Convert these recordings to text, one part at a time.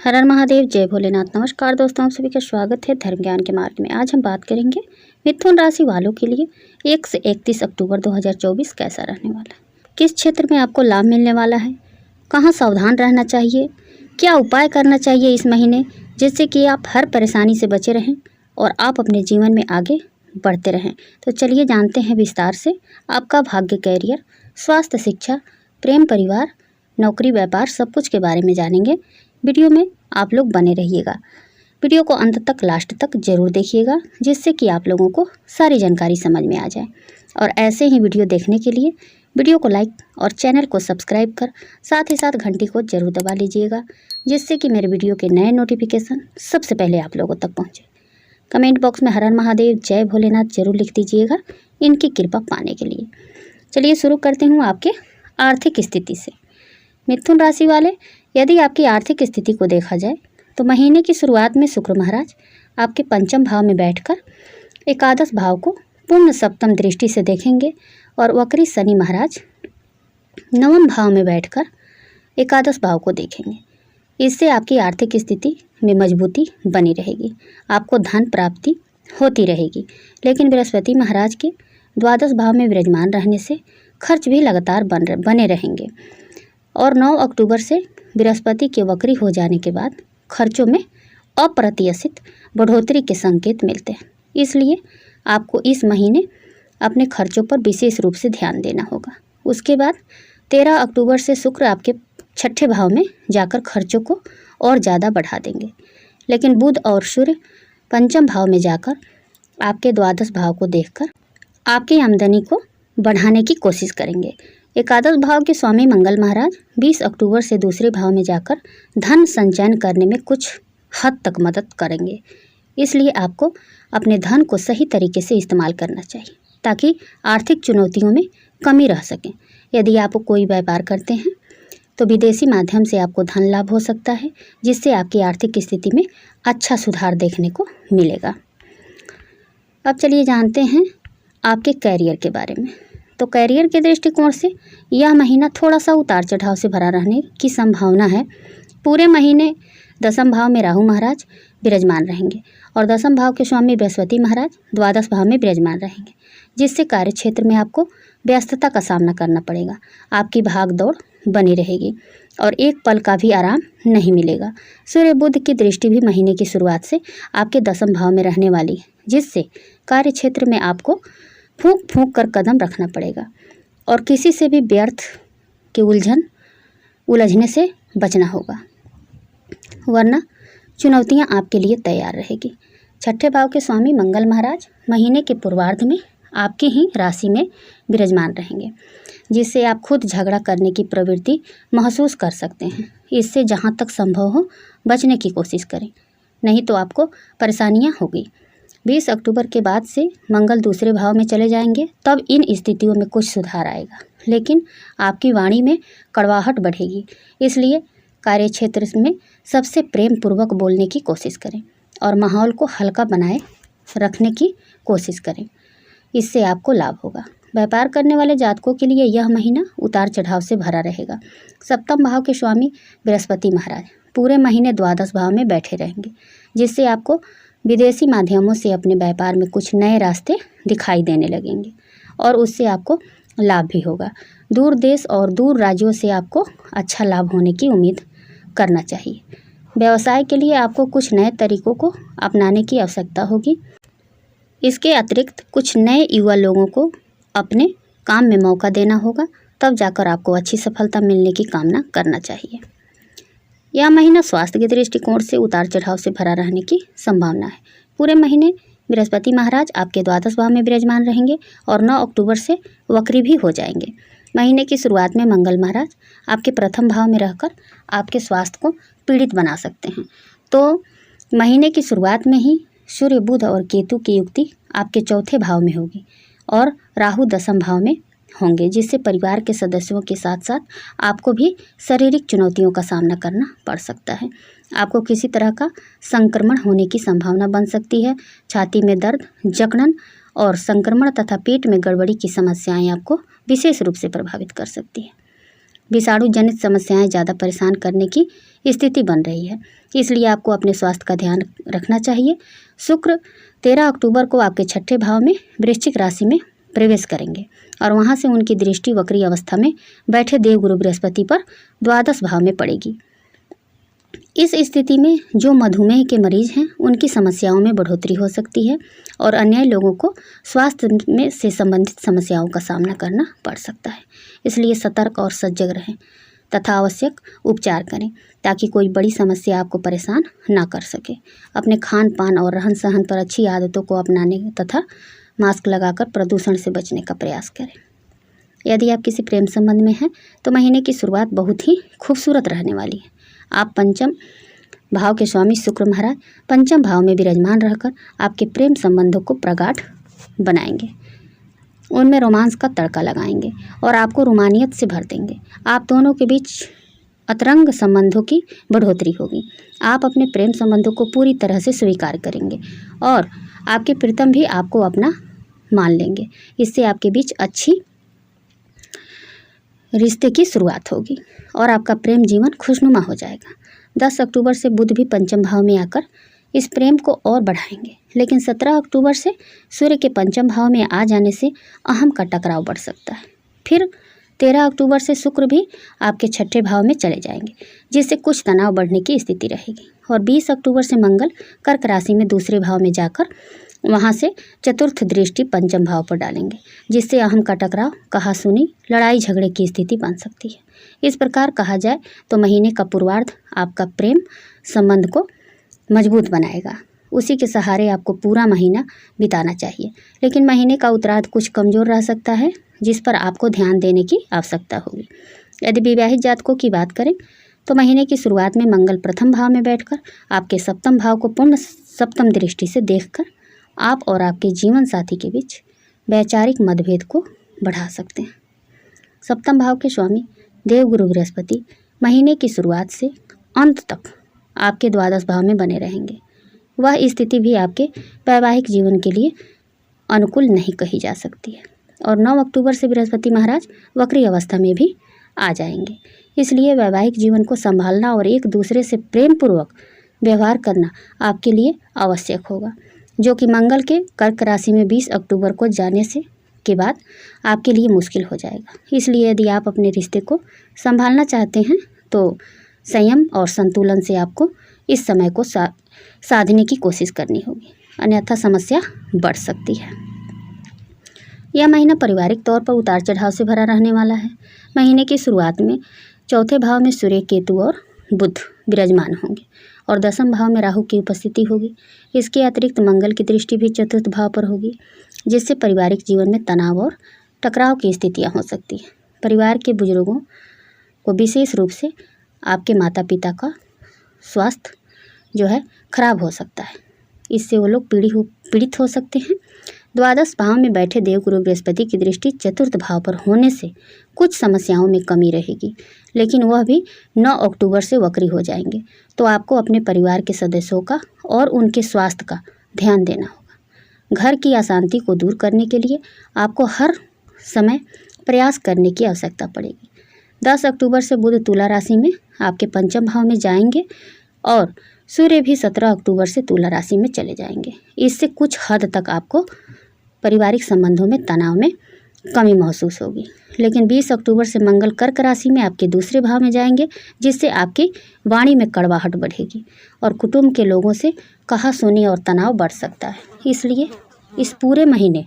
हर हर महादेव, जय भोलेनाथ। नमस्कार दोस्तों, आप सभी का स्वागत है धर्म ज्ञान के मार्ग में। आज हम बात करेंगे मिथुन राशि वालों के लिए 1 से 31 अक्टूबर 2024 कैसा रहने वाला है, किस क्षेत्र में आपको लाभ मिलने वाला है, कहाँ सावधान रहना चाहिए, क्या उपाय करना चाहिए इस महीने जिससे कि आप हर परेशानी से बचे रहें और आप अपने जीवन में आगे बढ़ते रहें। तो चलिए जानते हैं विस्तार से आपका भाग्य, कैरियर, स्वास्थ्य, शिक्षा, प्रेम, परिवार, नौकरी, व्यापार, सब कुछ के बारे में जानेंगे। वीडियो में आप लोग बने रहिएगा। वीडियो को अंत तक, लास्ट तक जरूर देखिएगा जिससे कि आप लोगों को सारी जानकारी समझ में आ जाए। और ऐसे ही वीडियो देखने के लिए वीडियो को लाइक और चैनल को सब्सक्राइब कर साथ ही साथ घंटी को जरूर दबा लीजिएगा जिससे कि मेरे वीडियो के नए नोटिफिकेशन सबसे पहले आप लोगों तक पहुँचे। कमेंट बॉक्स में हर हर महादेव, जय भोलेनाथ जरूर लिख दीजिएगा इनकी कृपा पाने के लिए। चलिए शुरू करते हूँ आपके आर्थिक स्थिति से। मिथुन राशि वाले, यदि आपकी आर्थिक स्थिति को देखा जाए तो महीने की शुरुआत में शुक्र महाराज आपके पंचम भाव में बैठकर एकादश भाव को पूर्ण सप्तम दृष्टि से देखेंगे और वक्री शनि महाराज नवम भाव में बैठकर एकादश भाव को देखेंगे। इससे आपकी आर्थिक स्थिति में मजबूती बनी रहेगी, आपको धन प्राप्ति होती रहेगी। लेकिन बृहस्पति महाराज के द्वादश भाव में विराजमान रहने से खर्च भी लगातार बने रहेंगे और 9 अक्टूबर से बृहस्पति के वक्री हो जाने के बाद खर्चों में अप्रत्याशित बढ़ोतरी के संकेत मिलते हैं। इसलिए आपको इस महीने अपने खर्चों पर विशेष रूप से ध्यान देना होगा। उसके बाद 13 अक्टूबर से शुक्र आपके छठे भाव में जाकर खर्चों को और ज़्यादा बढ़ा देंगे। लेकिन बुध और सूर्य पंचम भाव में जाकर आपके द्वादश भाव को देखकर आपकी आमदनी को बढ़ाने की कोशिश करेंगे। एकादश भाव के स्वामी मंगल महाराज 20 अक्टूबर से दूसरे भाव में जाकर धन संचयन करने में कुछ हद तक मदद करेंगे। इसलिए आपको अपने धन को सही तरीके से इस्तेमाल करना चाहिए ताकि आर्थिक चुनौतियों में कमी रह सके। यदि आप कोई व्यापार करते हैं तो विदेशी माध्यम से आपको धन लाभ हो सकता है जिससे आपकी आर्थिक स्थिति में अच्छा सुधार देखने को मिलेगा। अब चलिए जानते हैं आपके कैरियर के बारे में। तो कैरियर के दृष्टिकोण से यह महीना थोड़ा सा उतार चढ़ाव से भरा रहने की संभावना है। पूरे महीने दसम भाव में राहु महाराज विराजमान रहेंगे और दसम भाव के स्वामी बृहस्पति महाराज द्वादश भाव में विराजमान रहेंगे जिससे कार्य क्षेत्र में आपको व्यस्तता का सामना करना पड़ेगा। आपकी भाग दौड़ बनी रहेगी और एक पल का भी आराम नहीं मिलेगा। सूर्य बुध की दृष्टि भी महीने की शुरुआत से आपके दसम भाव में रहने वाली है जिससे कार्य क्षेत्र में आपको फूंक फूंक कर कदम रखना पड़ेगा और किसी से भी व्यर्थ के उलझने से बचना होगा, वरना चुनौतियां आपके लिए तैयार रहेगी। छठे भाव के स्वामी मंगल महाराज महीने के पूर्वार्ध में आपकी ही राशि में विराजमान रहेंगे जिससे आप खुद झगड़ा करने की प्रवृत्ति महसूस कर सकते हैं। इससे जहां तक संभव हो बचने की कोशिश करें, नहीं तो आपको परेशानियां होगी। 20 अक्टूबर के बाद से मंगल दूसरे भाव में चले जाएंगे, तब इन स्थितियों में कुछ सुधार आएगा। लेकिन आपकी वाणी में कड़वाहट बढ़ेगी, इसलिए कार्यक्षेत्र में सबसे प्रेम पूर्वक बोलने की कोशिश करें और माहौल को हल्का बनाए रखने की कोशिश करें। इससे आपको लाभ होगा। व्यापार करने वाले जातकों के लिए यह महीना उतार चढ़ाव से भरा रहेगा। सप्तम भाव के स्वामी बृहस्पति महाराज पूरे महीने द्वादश भाव में बैठे रहेंगे जिससे आपको विदेशी माध्यमों से अपने व्यापार में कुछ नए रास्ते दिखाई देने लगेंगे और उससे आपको लाभ भी होगा। दूर देश और दूर राज्यों से आपको अच्छा लाभ होने की उम्मीद करना चाहिए। व्यवसाय के लिए आपको कुछ नए तरीकों को अपनाने की आवश्यकता होगी। इसके अतिरिक्त कुछ नए युवा लोगों को अपने काम में मौका देना होगा, तब जाकर आपको अच्छी सफलता मिलने की कामना करना चाहिए। यह महीना स्वास्थ्य के दृष्टिकोण से उतार चढ़ाव से भरा रहने की संभावना है। पूरे महीने बृहस्पति महाराज आपके द्वादश भाव में विराजमान रहेंगे और 9 अक्टूबर से वक्री भी हो जाएंगे। महीने की शुरुआत में मंगल महाराज आपके प्रथम भाव में रहकर आपके स्वास्थ्य को पीड़ित बना सकते हैं। तो महीने की शुरुआत में ही सूर्य, बुध और केतु की युक्ति आपके चौथे भाव में होगी और राहु दसम भाव में होंगे जिससे परिवार के सदस्यों के साथ साथ आपको भी शारीरिक चुनौतियों का सामना करना पड़ सकता है। आपको किसी तरह का संक्रमण होने की संभावना बन सकती है। छाती में दर्द, जकड़न और संक्रमण तथा पेट में गड़बड़ी की समस्याएं आपको विशेष रूप से प्रभावित कर सकती है। विषाणु जनित समस्याएं ज़्यादा परेशान करने की स्थिति बन रही है, इसलिए आपको अपने स्वास्थ्य का ध्यान रखना चाहिए। शुक्र 13 अक्टूबर को आपके छठे भाव में वृश्चिक राशि में प्रवेश करेंगे और वहां से उनकी दृष्टि वक्री अवस्था में बैठे देवगुरु बृहस्पति पर द्वादश भाव में पड़ेगी। इस स्थिति में जो मधुमेह के मरीज हैं उनकी समस्याओं में बढ़ोतरी हो सकती है और अन्य लोगों को स्वास्थ्य में से संबंधित समस्याओं का सामना करना पड़ सकता है। इसलिए सतर्क और सजग रहें तथा आवश्यक उपचार करें ताकि कोई बड़ी समस्या आपको परेशान ना कर सके। अपने खान पान और रहन सहन पर अच्छी आदतों को अपनाने तथा मास्क लगाकर प्रदूषण से बचने का प्रयास करें। यदि आप किसी प्रेम संबंध में हैं तो महीने की शुरुआत बहुत ही खूबसूरत रहने वाली है। आप पंचम भाव के स्वामी शुक्र महाराज पंचम भाव में विराजमान रहकर आपके प्रेम संबंधों को प्रगाढ़ बनाएंगे, उनमें रोमांस का तड़का लगाएंगे और आपको रोमानियत से भर देंगे। आप दोनों के बीच अतरंग संबंधों की बढ़ोतरी होगी। आप अपने प्रेम संबंधों को पूरी तरह से स्वीकार करेंगे और आपके प्रीतम भी आपको अपना मान लेंगे। इससे आपके बीच अच्छी रिश्ते की शुरुआत होगी और आपका प्रेम जीवन खुशनुमा हो जाएगा। 10 अक्टूबर से बुध भी पंचम भाव में आकर इस प्रेम को और बढ़ाएंगे, लेकिन 17 अक्टूबर से सूर्य के पंचम भाव में आ जाने से अहम का टकराव बढ़ सकता है। फिर 13 अक्टूबर से शुक्र भी आपके छठे भाव में चले जाएंगे, जिससे कुछ तनाव बढ़ने की स्थिति रहेगी और 20 अक्टूबर से मंगल कर्क राशि में दूसरे भाव में जाकर वहां से चतुर्थ दृष्टि पंचम भाव पर डालेंगे, जिससे अहम का टकराव, कहासुनी, लड़ाई झगड़े की स्थिति बन सकती है। इस प्रकार कहा जाए तो महीने का पूर्वार्ध आपका प्रेम संबंध को मजबूत बनाएगा। उसी के सहारे आपको पूरा महीना बिताना चाहिए, लेकिन महीने का उत्तरार्ध कुछ कमज़ोर रह सकता है, जिस पर आपको ध्यान देने की आवश्यकता होगी। यदि विवाहित जातकों की बात करें तो महीने की शुरुआत में मंगल प्रथम भाव में बैठकर आपके सप्तम भाव को पूर्ण सप्तम दृष्टि से देखकर आप और आपके जीवन साथी के बीच वैचारिक मतभेद को बढ़ा सकते हैं। सप्तम भाव के स्वामी देवगुरु बृहस्पति महीने की शुरुआत से अंत तक आपके द्वादश भाव में बने रहेंगे। वह स्थिति भी आपके वैवाहिक जीवन के लिए अनुकूल नहीं कही जा सकती है और 9 अक्टूबर से बृहस्पति महाराज वक्री अवस्था में भी आ जाएंगे। इसलिए वैवाहिक जीवन को संभालना और एक दूसरे से प्रेम पूर्वक व्यवहार करना आपके लिए आवश्यक होगा, जो कि मंगल के कर्क राशि में 20 अक्टूबर को जाने से के बाद आपके लिए मुश्किल हो जाएगा। इसलिए यदि आप अपने रिश्ते को संभालना चाहते हैं तो संयम और संतुलन से आपको इस समय को साधने की कोशिश करनी होगी, अन्यथा समस्या बढ़ सकती है। यह महीना पारिवारिक तौर पर उतार चढ़ाव से भरा रहने वाला है। महीने की शुरुआत में चौथे भाव में सूर्य, केतु और बुध विराजमान होंगे और दसम भाव में राहु की उपस्थिति होगी। इसके अतिरिक्त मंगल की दृष्टि भी चतुर्थ भाव पर होगी, जिससे पारिवारिक जीवन में तनाव और टकराव की स्थितियां हो सकती हैं। परिवार के बुजुर्गों को विशेष रूप से आपके माता पिता का स्वास्थ्य जो है खराब हो सकता है, इससे वो लोग पीड़ित हो सकते हैं। द्वादश भाव में बैठे देवगुरु बृहस्पति की दृष्टि चतुर्थ भाव पर होने से कुछ समस्याओं में कमी रहेगी, लेकिन वह भी 9 अक्टूबर से वक्री हो जाएंगे। तो आपको अपने परिवार के सदस्यों का और उनके स्वास्थ्य का ध्यान देना होगा। घर की अशांति को दूर करने के लिए आपको हर समय प्रयास करने की आवश्यकता पड़ेगी। 10 अक्टूबर से बुध तुला राशि में आपके पंचम भाव में जाएंगे और सूर्य भी 17 अक्टूबर से तुला राशि में चले जाएंगे। इससे कुछ हद तक आपको पारिवारिक संबंधों में तनाव में कमी महसूस होगी, लेकिन 20 अक्टूबर से मंगल कर्क राशि में आपके दूसरे भाव में जाएंगे, जिससे आपकी वाणी में कड़वाहट बढ़ेगी और कुटुंब के लोगों से कहासुनी और तनाव बढ़ सकता है। इसलिए इस पूरे महीने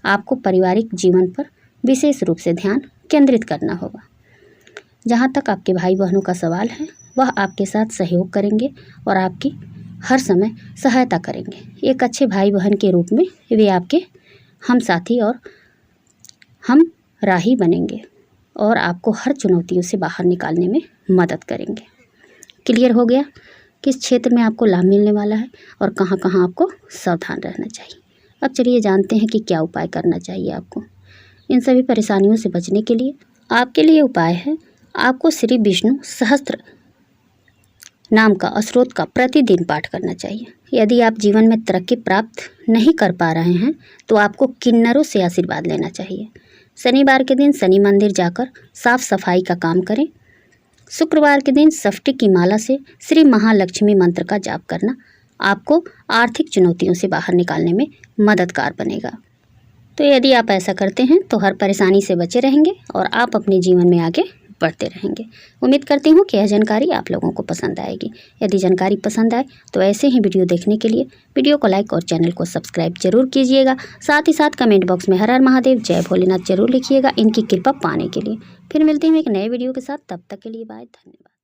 आपको पारिवारिक जीवन पर विशेष रूप से ध्यान केंद्रित करना होगा। जहाँ तक आपके भाई बहनों का सवाल है, वह आपके साथ सहयोग करेंगे और आपकी हर समय सहायता करेंगे। एक अच्छे भाई बहन के रूप में वे आपके हम साथी और हम राही बनेंगे और आपको हर चुनौतियों से बाहर निकालने में मदद करेंगे। क्लियर हो गया किस क्षेत्र में आपको लाभ मिलने वाला है और कहाँ कहाँ आपको सावधान रहना चाहिए। अब चलिए जानते हैं कि क्या उपाय करना चाहिए आपको इन सभी परेशानियों से बचने के लिए। आपके लिए उपाय है, आपको श्री विष्णु सहस्त्र नाम का स्तोत्र का प्रतिदिन पाठ करना चाहिए। यदि आप जीवन में तरक्की प्राप्त नहीं कर पा रहे हैं तो आपको किन्नरों से आशीर्वाद लेना चाहिए। शनिवार के दिन शनि मंदिर जाकर साफ सफाई का काम करें। शुक्रवार के दिन षष्ठी की माला से श्री महालक्ष्मी मंत्र का जाप करना आपको आर्थिक चुनौतियों से बाहर निकालने में मददगार बनेगा। तो यदि आप ऐसा करते हैं तो हर परेशानी से बचे रहेंगे और आप अपने जीवन में आगे बढ़ते रहेंगे। उम्मीद करती हूँ कि यह जानकारी आप लोगों को पसंद आएगी। यदि जानकारी पसंद आए तो ऐसे ही वीडियो देखने के लिए वीडियो को लाइक और चैनल को सब्सक्राइब जरूर कीजिएगा। साथ ही साथ कमेंट बॉक्स में हर हर महादेव जय भोलेनाथ जरूर लिखिएगा इनकी कृपा पाने के लिए। फिर मिलते हैं एक नए वीडियो के साथ, तब तक के लिए बाय, धन्यवाद।